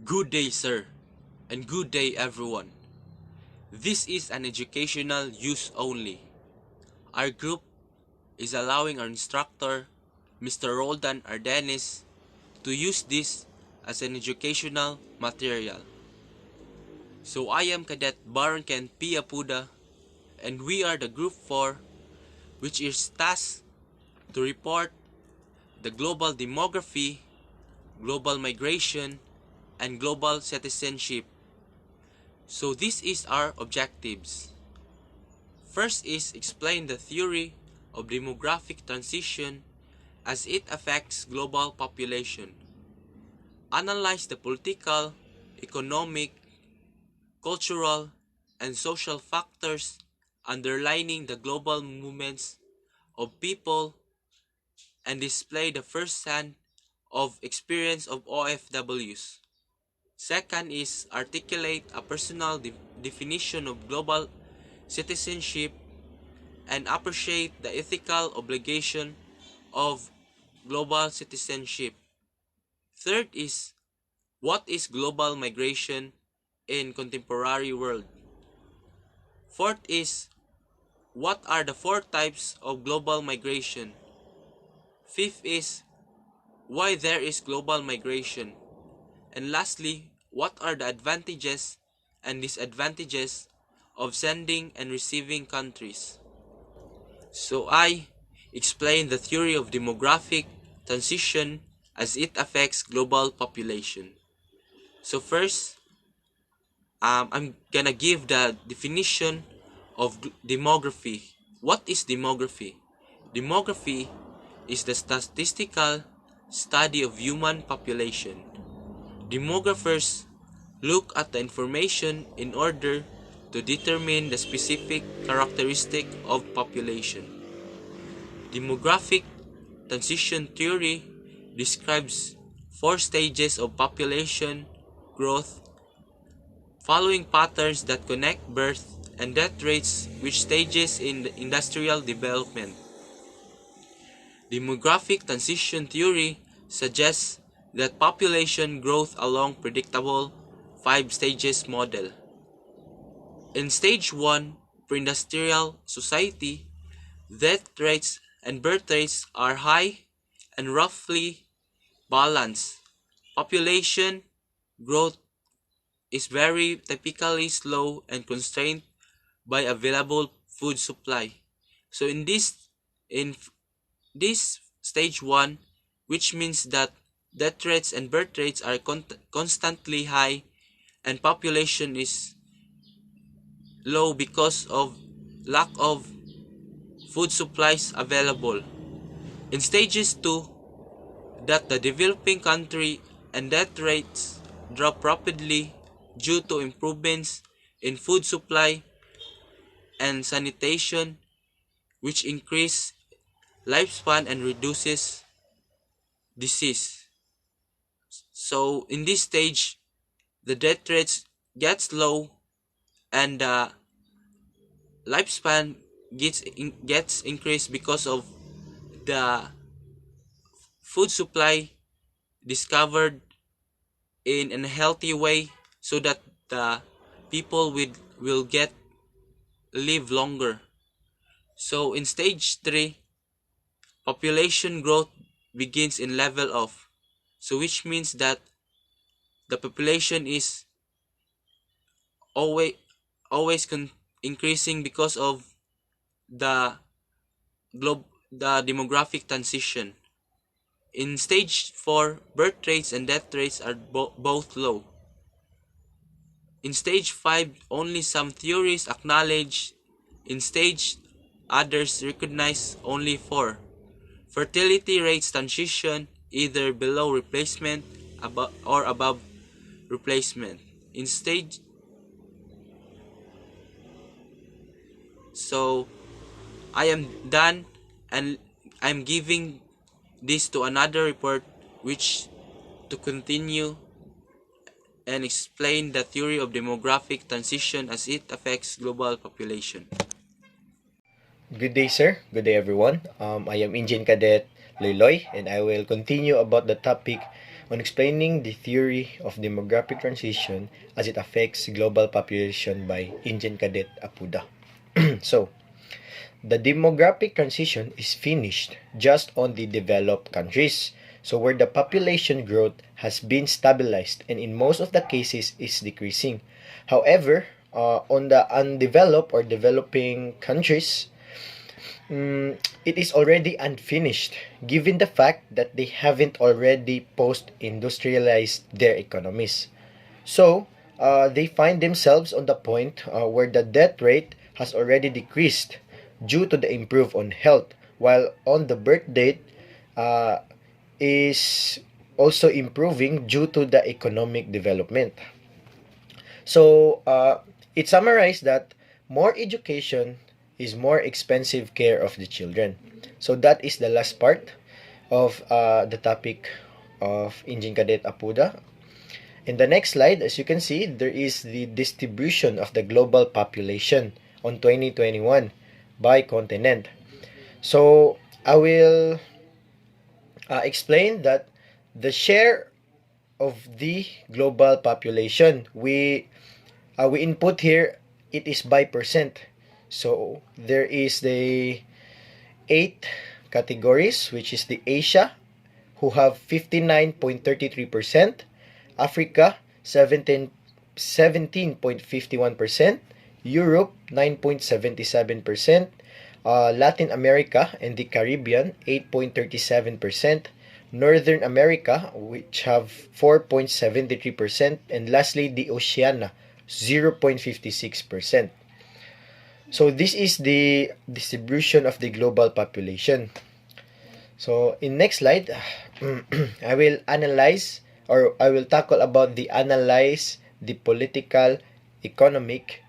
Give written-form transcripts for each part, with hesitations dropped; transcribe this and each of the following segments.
Good day, sir, and good day, everyone. This is an educational use only. Our group is allowing our instructor, Mr. Roldan Ardenis, to use this as an educational material. So I am Cadet Baron Ken P. Apuda, and we are the Group 4, which is tasked to report the global demography, global migration, and global citizenship. So this is our objectives. First is explain the theory of demographic transition as it affects global population. Analyze the political, economic, cultural, and social factors underlining the global movements of people and display the first-hand of experience of OFWs. Second is articulate a personal definition of global citizenship and appreciate the ethical obligation of global citizenship. Third is what is global migration in contemporary world. Fourth is what are the four types of global migration. Fifth is why there is global migration. And lastly, what are the advantages and disadvantages of sending and receiving countries. So I explain the theory of demographic transition as it affects global population. So first, I'm gonna give the definition of demography. What is demography? Demography is the statistical study of human population. Demographers look at the information in order to determine the specific characteristic of population. Demographic transition theory describes four stages of population growth following patterns that connect birth and death rates with stages in the industrial development. Demographic transition theory suggests that population growth along predictable 5 stages model. In stage 1, pre-industrial society, death rates and birth rates are high and roughly balanced. Population growth is very typically slow and constrained by available food supply. So in this stage 1, which means that death rates and birth rates are constantly high and population is low because of lack of food supplies available. In stages 2, that the developing country and death rates drop rapidly due to improvements in food supply and sanitation, which increase lifespan and reduces disease. So in this stage, the death rates gets low and the lifespan gets increased because of the food supply discovered in a healthy way so that the people will get live longer. So in stage 3, population growth begins in level of, so which means that the population is always increasing because of the the demographic transition. In stage 4, birth rates and death rates are both low. In stage 5, only some theories acknowledge. In stage others recognize only 4. Fertility rates transition either below replacement or above replacement. In stage So I am done and I'm giving this to another report which to continue and explain the theory of demographic transition as it affects global population. Good day, sir. Good day, everyone. I am Engine Cadet Loyloy, and I will continue about the topic on explaining the theory of demographic transition as it affects global population by Indian Cadet Apuda. So, the demographic transition is finished just on the developed countries, so where the population growth has been stabilized and in most of the cases is decreasing. However, on the undeveloped or developing countries, it is already unfinished given the fact that they haven't already post-industrialized their economies. So, they find themselves on the point where the death rate has already decreased due to the improve on health, while on the birth rate uh, is also improving due to the economic development. So, it summarized that more education is more expensive care of the children. So that is the last part of the topic of Engine Cadet Apuda. In the next slide, as you can see, there is the distribution of the global population on 2021 by continent. So I will explain that the share of the global population we input here, it is by percent. So there is the 8 categories, which is the Asia, who have 59.33%, Africa 17.51%, Europe 9.77%, Latin America and the Caribbean 8.37%, Northern America, which have 4.73%, and lastly the Oceania 0.56%. So this is the distribution of the global population. So in next slide, I will analyze, or I will tackle about the analyze the political, economic,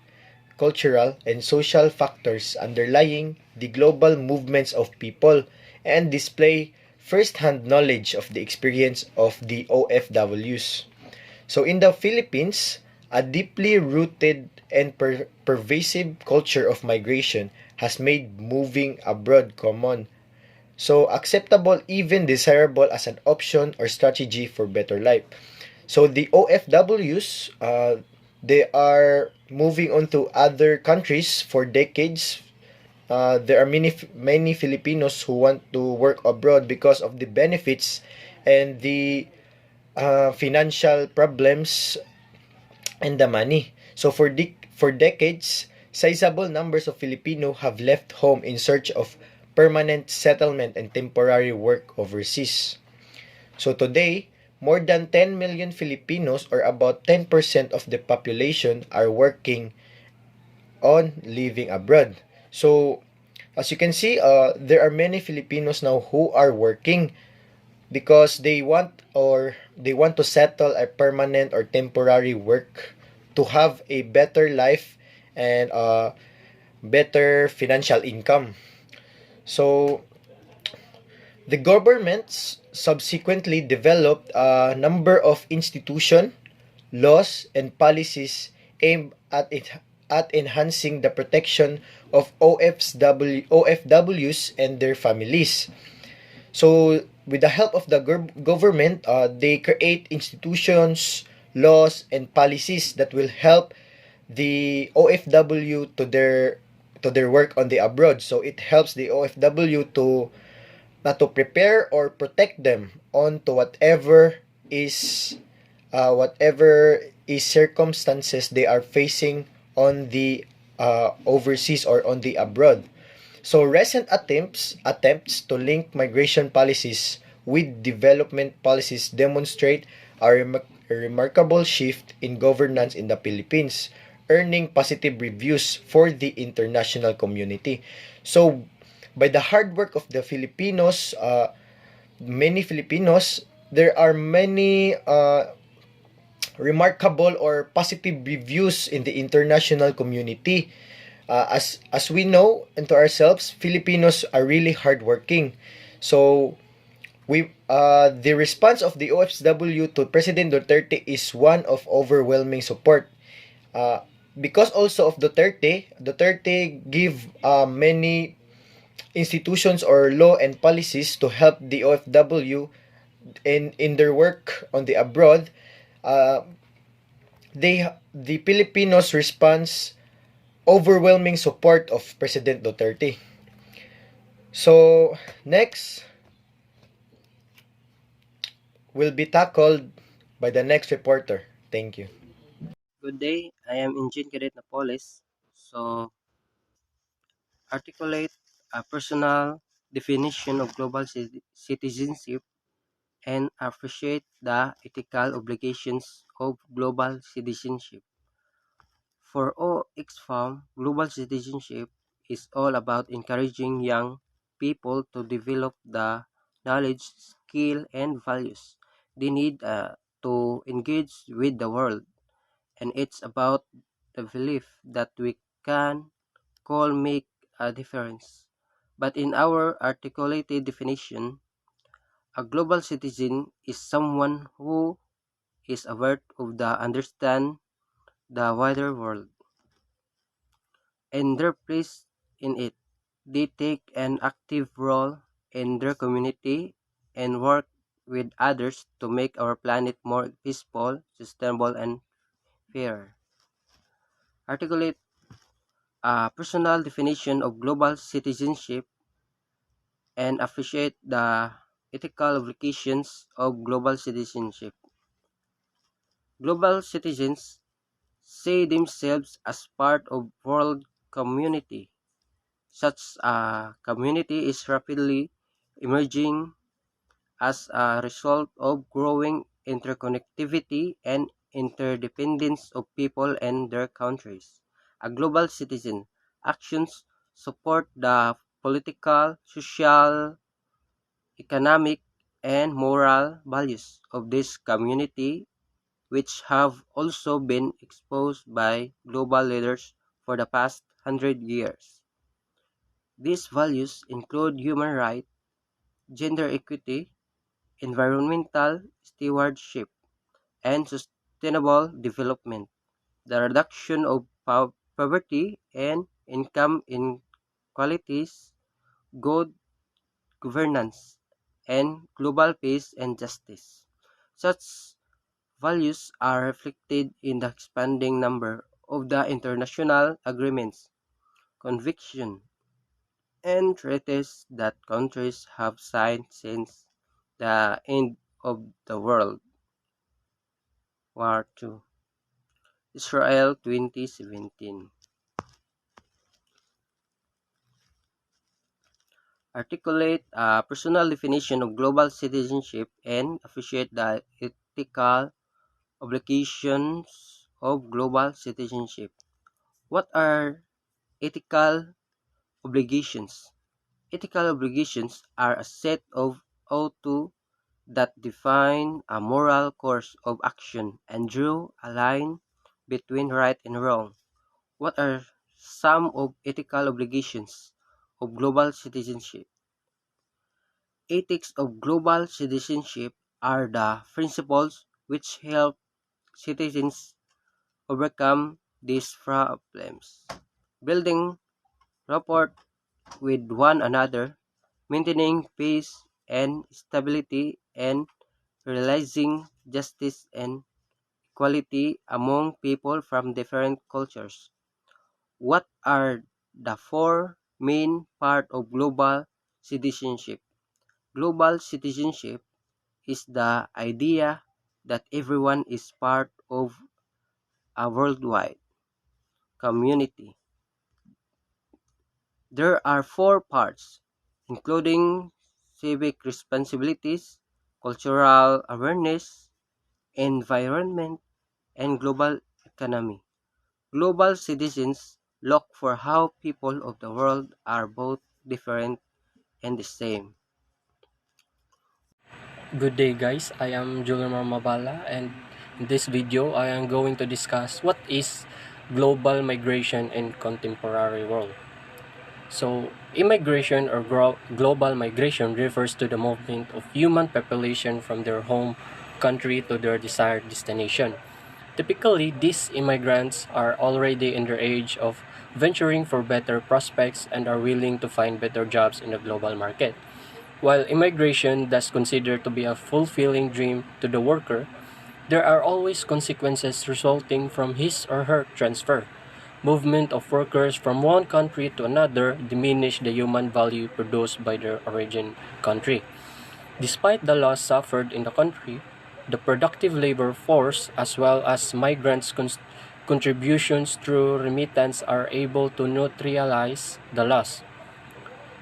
cultural, and social factors underlying the global movements of people and display first-hand knowledge of the experience of the OFWs. So in the Philippines, a deeply rooted and pervasive culture of migration has made moving abroad common, so acceptable, even desirable as an option or strategy for better life. So the OFWs, they are moving on to other countries for decades. There are many Filipinos who want to work abroad because of the benefits and the financial problems and the money. So for decades, sizable numbers of Filipino have left home in search of permanent settlement and temporary work overseas. So today, more than 10 million Filipinos, or about 10% of the population, are working on living abroad. So as you can see, there are many Filipinos now who are working because they want to settle a permanent or temporary work to have a better life and better financial income. So the governments subsequently developed a number of institutions, laws, and policies aimed at enhancing the protection of OFWs and their families. So, with the help of the government, they create institutions, laws, and policies that will help the OFW to their work on the abroad. So it helps the OFW to not to prepare or protect them on to whatever is circumstances they are facing on the overseas or on the abroad. So recent attempts to link migration policies with development policies demonstrate a remarkable shift in governance in the Philippines, earning positive reviews for the international community. So by the hard work of the Filipinos, many Filipinos, there are many remarkable or positive reviews in the international community. As we know and to ourselves, Filipinos are really hardworking. So the response of the OFW to President Duterte is one of overwhelming support. Because also of Duterte give many institutions or law and policies to help the OFW in their work on the abroad, uh, the Filipinos response overwhelming support of President Duterte. So next will be tackled by the next reporter. Thank you. Good day, I am Engine Cadet Napoles. So, articulate a personal definition of global citizenship and appreciate the ethical obligations of global citizenship. For Oxfam, global citizenship is all about encouraging young people to develop the knowledge, skill, and values they need to engage with the world. And it's about the belief that we can call make a difference. But in our articulated definition, a global citizen is someone who is aware of the understand the wider world and their place in it. They take an active role in their community and work with others to make our planet more peaceful, sustainable, and fair. Articulate a personal definition of global citizenship and appreciate the ethical obligations of global citizenship. Global citizens see themselves as part of world community. Such a community is rapidly emerging as a result of growing interconnectivity and interdependence of people and their countries. A global citizen actions support the political, social, economic, and moral values of this community, which have also been exposed by global leaders for the past 100 years. These values include human rights, gender equity, environmental stewardship, and sustainable development, the reduction of poverty and income inequalities, good governance, and global peace and justice. Such values are reflected in the expanding number of the international agreements, conventions, and treaties that countries have signed since the end of the World War II. Israel 2017. Articulate a personal definition of global citizenship and appreciate the ethical obligations of global citizenship. What are ethical obligations? Ethical obligations are a set of ought that define a moral course of action and draw a line between right and wrong. What are some of ethical obligations of global citizenship? Ethics of global citizenship are the principles which help citizens overcome these problems. Building rapport with one another, maintaining peace and stability, and realizing justice and equality among people from different cultures. What are the four main parts of global citizenship? Global citizenship is the idea that everyone is part of a worldwide community. There are four parts, including civic responsibilities, cultural awareness, environment, and global economy. Global citizens look for how people of the world are both different and the same. Good day guys, I am Julimar Mabala and in this video I am going to discuss what is global migration in contemporary world. So immigration or global migration refers to the movement of human population from their home country to their desired destination. Typically, these immigrants are already in their age of venturing for better prospects and are willing to find better jobs in the global market. While immigration thus considered to be a fulfilling dream to the worker, there are always consequences resulting from his or her transfer. Movement of workers from one country to another diminish the human value produced by their origin country. Despite the loss suffered in the country, the productive labor force as well as migrants' contributions through remittance are able to neutralize the loss.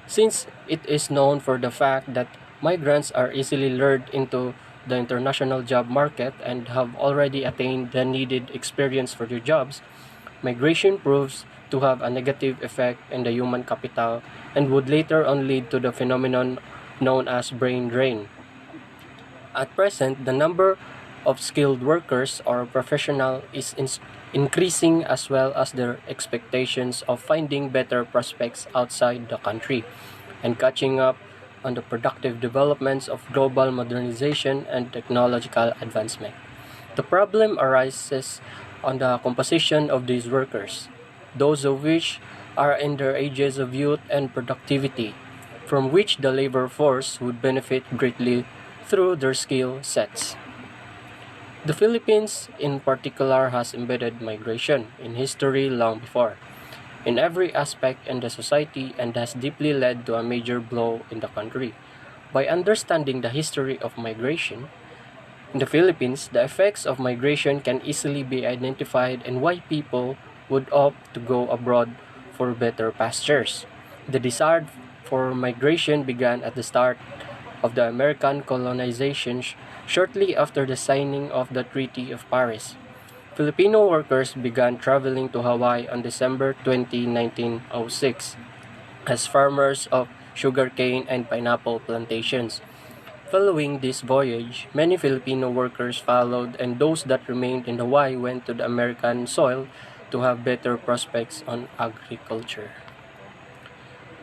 Since it is known for the fact that migrants are easily lured into the international job market and have already attained the needed experience for their jobs, migration proves to have a negative effect in the human capital and would later on lead to the phenomenon known as brain drain. At present, the number of skilled workers or professionals is increasing as well as their expectations of finding better prospects outside the country and catching up on the productive developments of global modernization and technological advancement. The problem arises on the composition of these workers, those of which are in their ages of youth and productivity, from which the labor force would benefit greatly through their skill sets. The Philippines, in particular, has embedded migration in history long before, in every aspect in the society, and has deeply led to a major blow in the country. By understanding the history of migration in the Philippines, the effects of migration can easily be identified and why people would opt to go abroad for better pastures. The desire for migration began at the start of the American colonization shortly after the signing of the Treaty of Paris. Filipino workers began traveling to Hawaii on December 20, 1906 as farmers of sugarcane and pineapple plantations. Following this voyage, many Filipino workers followed, and those that remained in Hawaii went to the American soil to have better prospects on agriculture.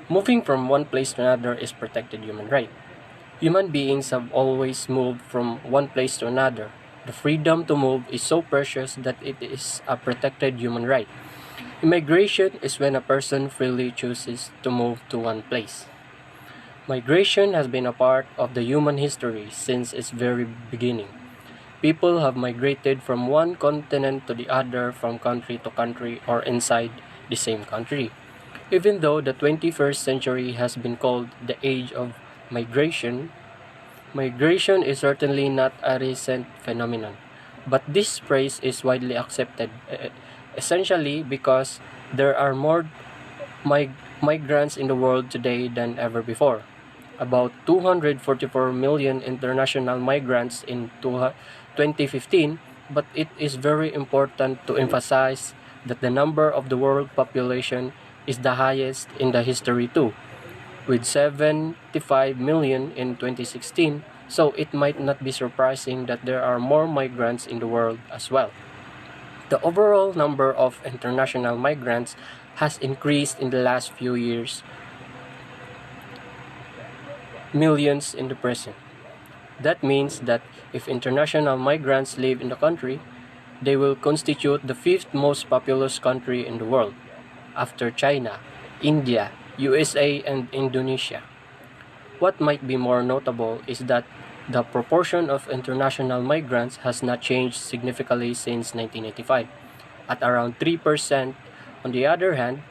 Moving from one place to another is protected human right. Human beings have always moved from one place to another. The freedom to move is so precious that it is a protected human right. Immigration is when a person freely chooses to move to one place. Migration has been a part of the human history since its very beginning. People have migrated from one continent to the other, from country to country, or inside the same country. Even though the 21st century has been called the age of migration, migration is certainly not a recent phenomenon. But this phrase is widely accepted, essentially because there are more migrants in the world today than ever before. About 244 million international migrants in 2015, but it is very important to emphasize that the number of the world population is the highest in the history too, with 75 million in 2016, so it might not be surprising that there are more migrants in the world as well. The overall number of international migrants has increased in the last few years, millions in the present. That means that if international migrants live in the country, they will constitute the fifth most populous country in the world, after China, India, USA, and Indonesia. What might be more notable is that the proportion of international migrants has not changed significantly since 1985, at around 3%. On the other hand,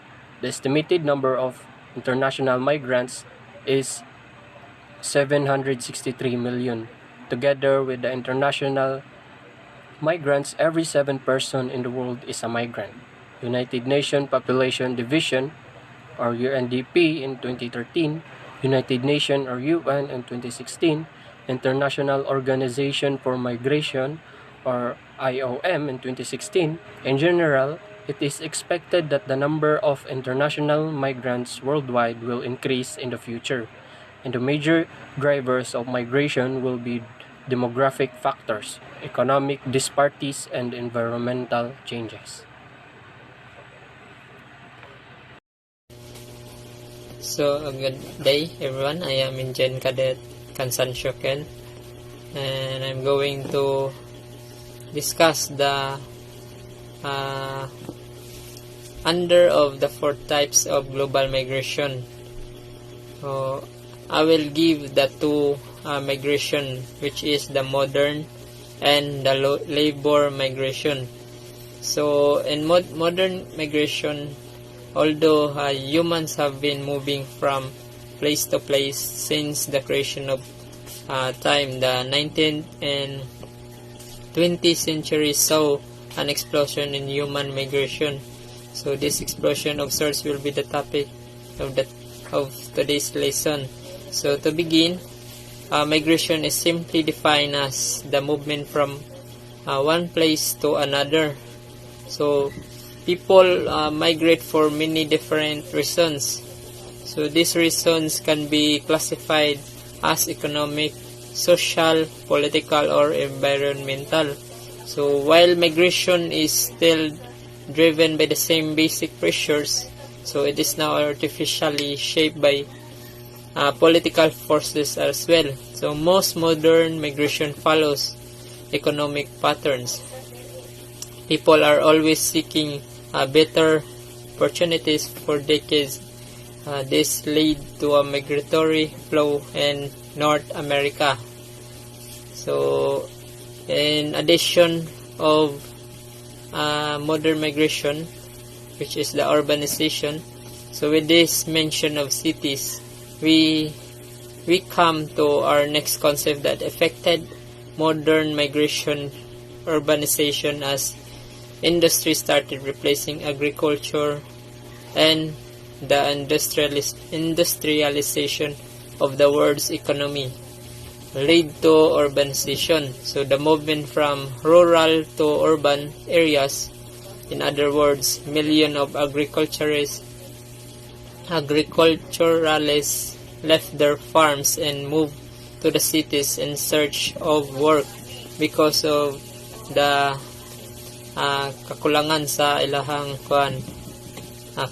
the estimated number of international migrants is 763 million. Together with the international migrants, every 7th person in the world is a migrant. United Nations Population Division, or UNDP, in 2013, United Nations or UN in 2016, International Organization for Migration, or IOM, in 2016. In general, it is expected that the number of international migrants worldwide will increase in the future, and the major drivers of migration will be demographic factors, economic disparities, and environmental changes. So, a good day everyone. I am Injen Cadet Kansan Shoken, and I'm going to discuss the under of the 4 types of global migration. So, I will give the two migration, which is the modern and the labor migration. So in modern migration, although humans have been moving from place to place since the creation of time, the 19th and 20th century saw an explosion in human migration. So this explosion of sorts will be the topic of today's lesson. So to begin, migration is simply defined as the movement from one place to another. So people migrate for many different reasons. So these reasons can be classified as economic, social, political, or environmental. So while migration is still driven by the same basic pressures, so it is now artificially shaped by political forces as well. So most modern migration follows economic patterns. People are always seeking better opportunities for decades. This led to a migratory flow in North America. So in addition of modern migration, which is the urbanization, so with this mention of cities, we come to our next concept that affected modern migration, urbanization, as industry started replacing agriculture and the industrialization of the world's economy led to urbanization. So the movement from rural to urban areas, in other words, millions of agriculturalists left their farms and moved to the cities in search of work because of the kakulangan sa ilahang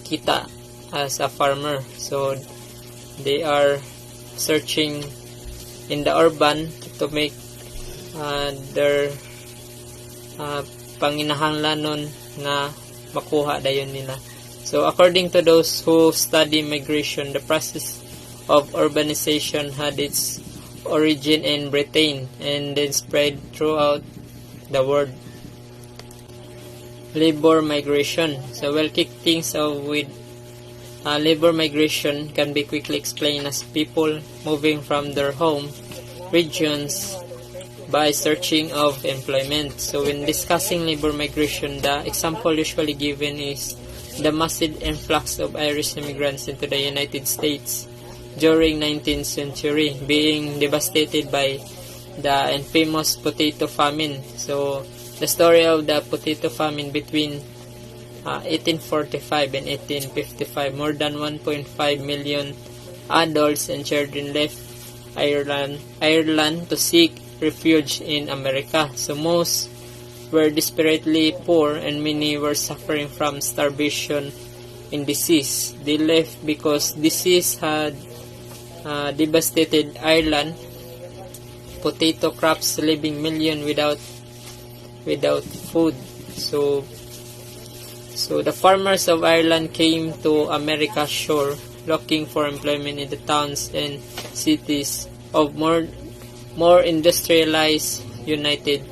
kita as a farmer. So they are searching in the urban to make their panginahanglanon nga makuha dayon nila. So according to those who study migration, the process of urbanization had its origin in Britain and then spread throughout the world. Labor migration. So we'll kick things off with labor migration can be quickly explained as people moving from their home regions by searching of employment. So when discussing labor migration, the example usually given is the massive influx of Irish immigrants into the United States during 19th century, being devastated by the infamous potato famine. So the story of the potato famine between 1845 and 1855, more than 1.5 million adults and children left Ireland to seek refuge in America. So most were desperately poor and many were suffering from starvation and disease. They left because disease had devastated Ireland. Potato crops leaving millions without food. So the farmers of Ireland came to America's shore looking for employment in the towns and cities of more industrialized United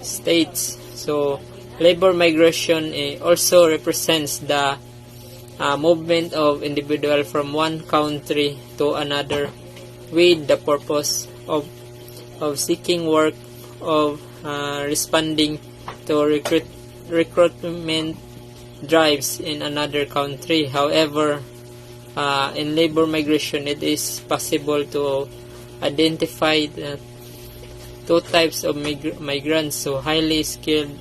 States. So labor migration also represents the movement of individuals from one country to another with the purpose of seeking work, of responding to recruitment drives in another country. However, in labor migration, it is possible to identify the two types of migrants, so highly skilled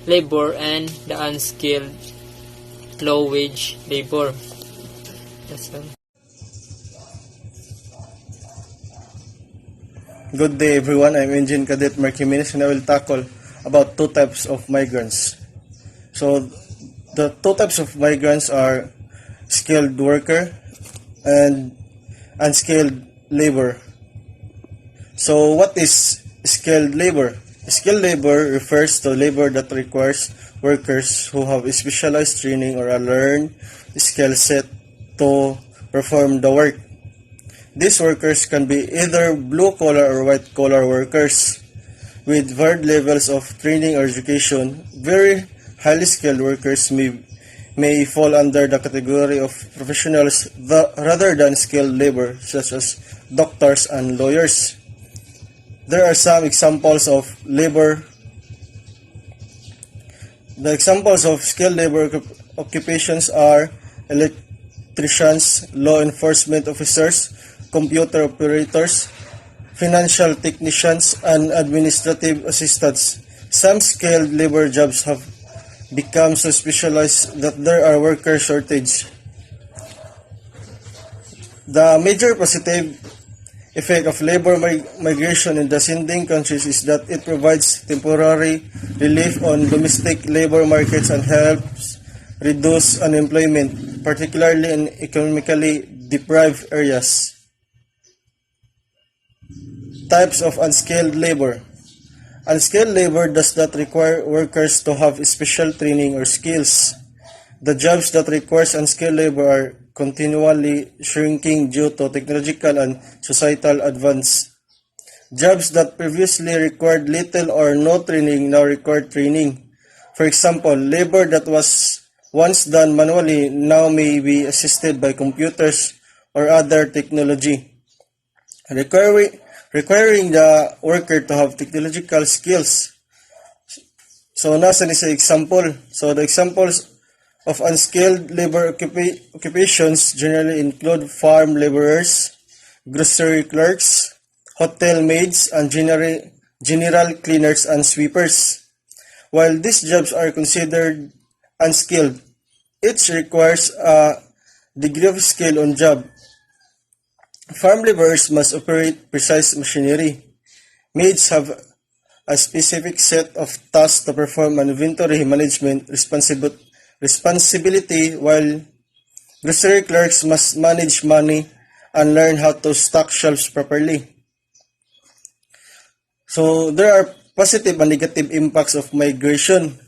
labor and the unskilled low-wage labor. That's all. Good day everyone, I'm Engine Cadet Mark Jimenez and I will tackle about two types of migrants. So the two types of migrants are skilled worker and unskilled labor. So what is skilled labor? Skilled labor refers to labor that requires workers who have a specialized training or a learned skill set to perform the work. These workers can be either blue-collar or white-collar workers with varied levels of training or education. Very highly skilled workers may fall under the category of professionals rather than skilled labor, such as doctors and lawyers. There are some examples of labor. The examples of skilled labor occupations are electricians, law enforcement officers, computer operators, financial technicians, and administrative assistants. Some skilled labor jobs have become so specialized that there are worker shortage. The major positive effect of labor migration in the sending countries is that it provides temporary relief on domestic labor markets and helps reduce unemployment, particularly in economically deprived areas. Types of unskilled labor. Unskilled labor does not require workers to have special training or skills. The jobs that requires unskilled labor are continually shrinking due to technological and societal advance. Jobs that previously required little or no training now require training. For example, labor that was once done manually now may be assisted by computers or other technology, requiring the worker to have technological skills. So, nasa ni sa example. So, the examples of unskilled labor occupations generally include farm laborers, grocery clerks, hotel maids, and general cleaners and sweepers. While these jobs are considered unskilled, each requires a degree of skill on job. Farm laborers must operate precise machinery. Maids have a specific set of tasks to perform an inventory management responsibility, while grocery clerks must manage money and learn how to stock shelves properly. So there are positive and negative impacts of migration.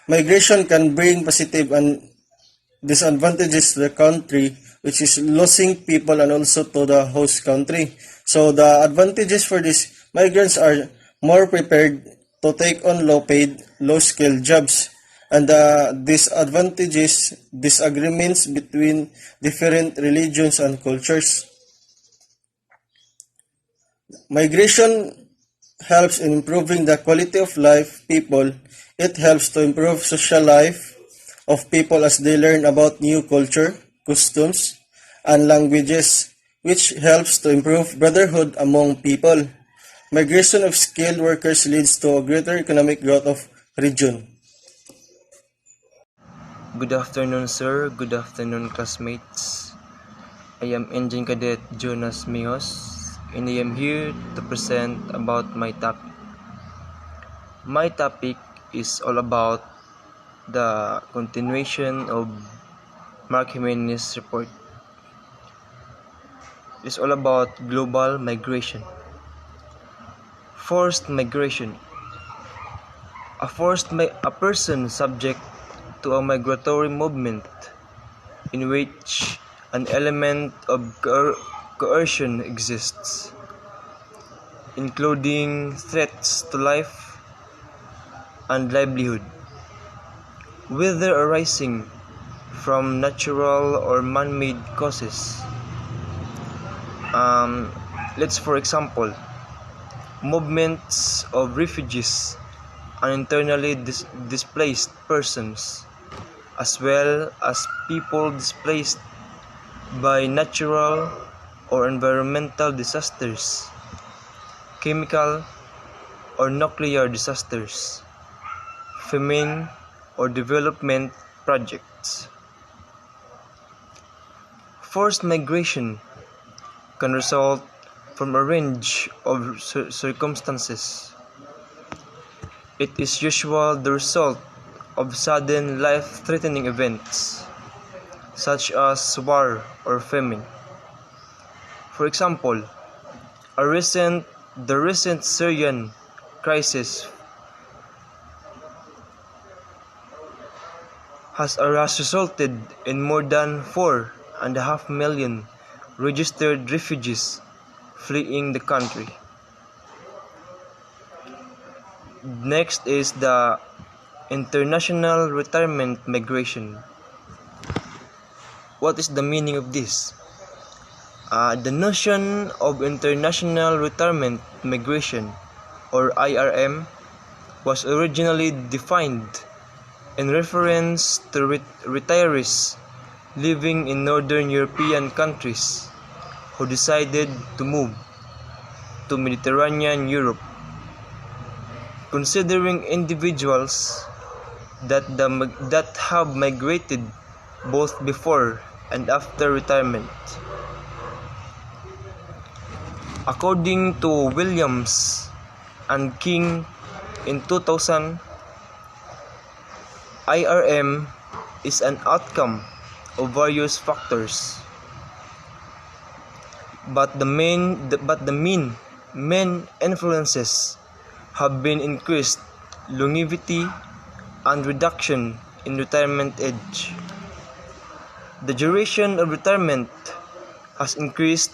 Migration can bring positive and disadvantages to the country, which is losing people and also to the host country. So the advantages for these migrants are more prepared to take on low-paid, low-skilled jobs. And the disadvantages, disagreements between different religions and cultures. Migration helps in improving the quality of life people. It helps to improve social life of people as they learn about new culture, customs, and languages, which helps to improve brotherhood among people. Migration of skilled workers leads to a greater economic growth of region. Good afternoon, sir. Good afternoon, classmates. I am Engine Cadet Jonas Mios, and I am here to present about my topic. My topic is all about the continuation of Mark Jimenez's report. It's all about global migration. Forced migration. A person subject to a migratory movement in which an element of coercion exists, including threats to life and livelihood, whether arising from natural or man-made causes. Let's for example, movements of refugees and internally displaced persons, as well as people displaced by natural or environmental disasters, chemical or nuclear disasters, famine or development projects. Forced migration can result from a range of circumstances. It is usually the result of sudden life-threatening events, such as war or famine. For example, the recent Syrian crisis has resulted in more than 4.5 million registered refugees fleeing the country. Next is the international retirement migration. What is the meaning of this? The notion of international retirement migration, or IRM, was originally defined in reference to retirees living in Northern European countries who decided to move to Mediterranean Europe, considering individuals that have migrated both before and after retirement. According to Williams and King in 2000, IRM is an outcome of various factors, but the main influences have been increased longevity and reduction in retirement age. The duration of retirement has increased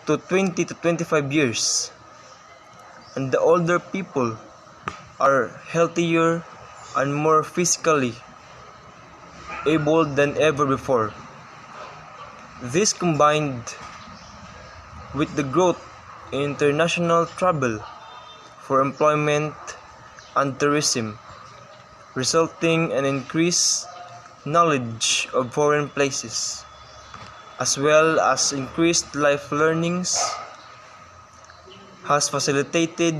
to 20 to 25 years, and the older people are healthier and more physically able than ever before. This combined with the growth in international travel for employment and tourism, resulting in increased knowledge of foreign places, as well as increased life learnings, has facilitated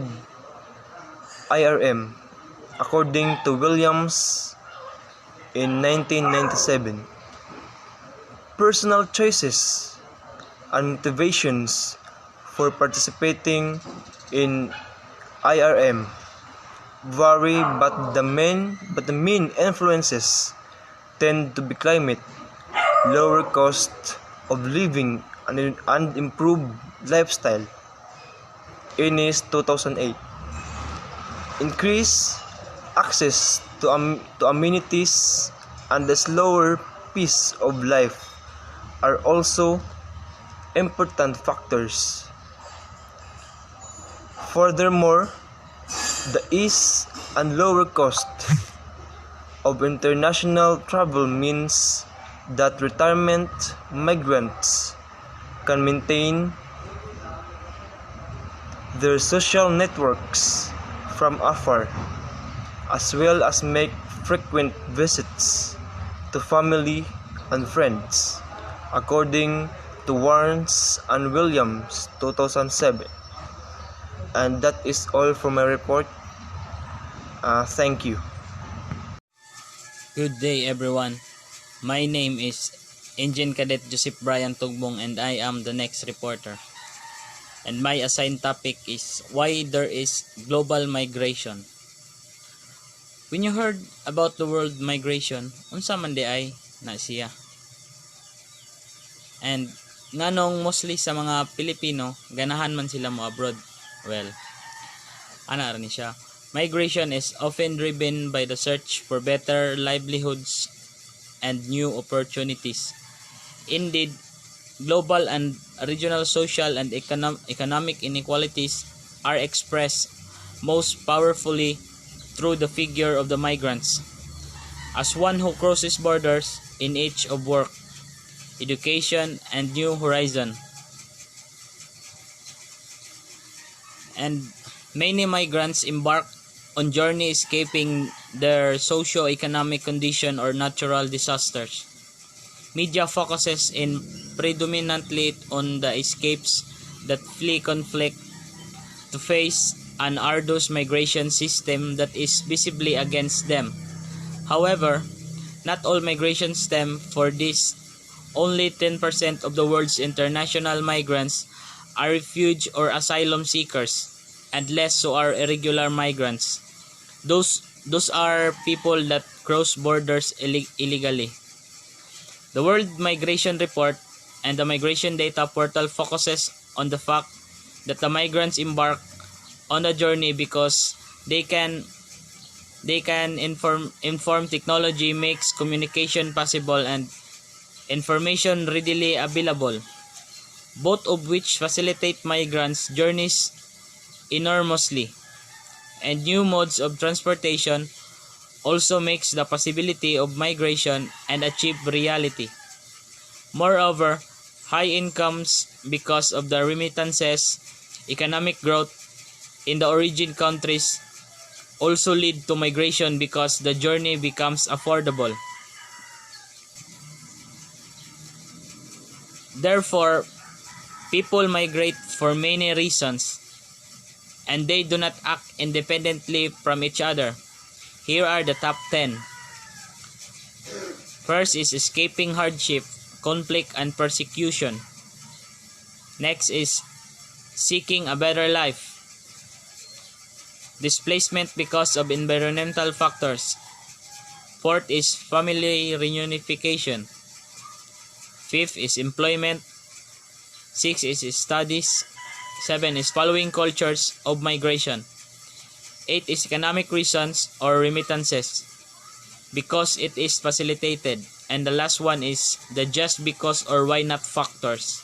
IRM, according to Williams in 1997. Personal choices and motivations for participating in IRM vary, but the main influences tend to be climate, lower cost of living, and improved lifestyle. Innis 2008. Increased access to amenities and the slower pace of life are also important factors. Furthermore, the ease and lower cost of international travel means that retirement migrants can maintain their social networks from afar, as well as make frequent visits to family and friends, according to Warnes and Williams 2007. And that is all for my report. Thank you. Good day everyone. My name is Engine Cadet Joseph Brian Tugbong and I am the next reporter. And my assigned topic is why there is global migration. When you heard about the world migration, unsa man di ay na siya? And nganong mostly sa mga Pilipino, ganahan man sila mo abroad? Well, ana rin siya. Migration is often driven by the search for better livelihoods and new opportunities. Indeed, global and regional social and economic inequalities are expressed most powerfully through the figure of the migrants, as one who crosses borders in age of work, education, and new horizon. And many migrants embark on journey escaping their socio-economic condition or natural disasters. Media focuses in predominantly on the escapes that flee conflict to face an arduous migration system that is visibly against them. However, not all migration stem for this. Only 10% of the world's international migrants are refugee or asylum seekers, and less so are irregular migrants. Those are people that cross borders illegally. The World Migration Report and the Migration Data Portal focuses on the fact that the migrants embark on a journey because they can inform technology makes communication possible and information readily available. both of which facilitate migrants' journeys enormously, and new modes of transportation also makes the possibility of migration and achieve reality. Moreover, high incomes because of the remittances, economic growth in the origin countries also lead to migration because the journey becomes affordable. Therefore, people migrate for many reasons, and they do not act independently from each other. Here are the top 10. First is escaping hardship, conflict, and persecution. Next is seeking a better life. Displacement because of environmental factors. Fourth is family reunification. Fifth is employment. Six is studies. 7 is following cultures of migration. 8 is economic reasons or remittances because it is facilitated. And the last one is the just because or why not factors.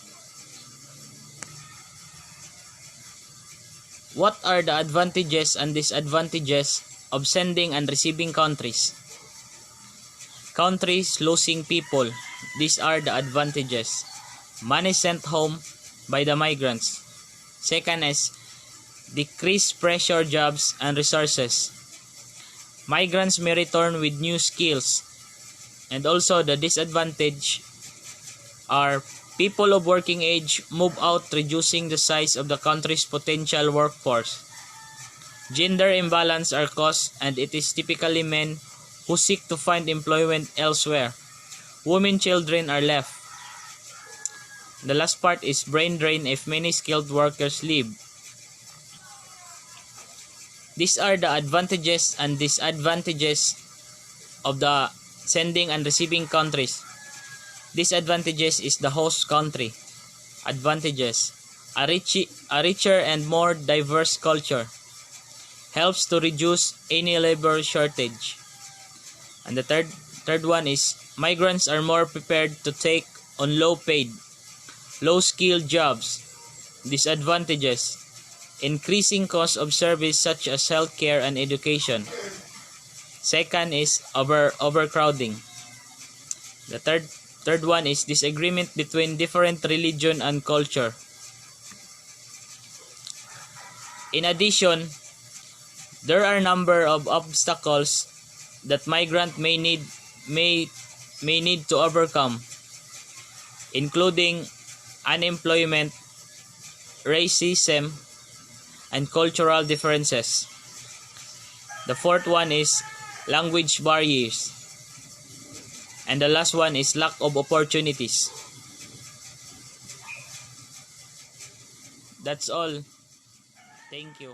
What are the advantages and disadvantages of sending and receiving countries? Countries losing people. These are the advantages. Money sent home by the migrants. Second is decreased pressure jobs and resources. Migrants may return with new skills. And also the disadvantage are people of working age move out, reducing the size of the country's potential workforce. Gender imbalance are caused, and it is typically men who seek to find employment elsewhere. Women children are left. The last part is brain drain if many skilled workers leave. These are the advantages and disadvantages of the sending and receiving countries. Disadvantages is the host country. Advantages: a richer and more diverse culture. Helps to reduce any labor shortage. And the third one is migrants are more prepared to take on low-paid, low-skilled jobs. Disadvantages: increasing cost of service such as healthcare and education. Second is overcrowding. The third one is disagreement between different religion and culture. In addition, there are a number of obstacles that migrant may need to overcome, including unemployment, racism, and cultural differences. The fourth one is language barriers. And the last one is lack of opportunities. That's all. Thank you.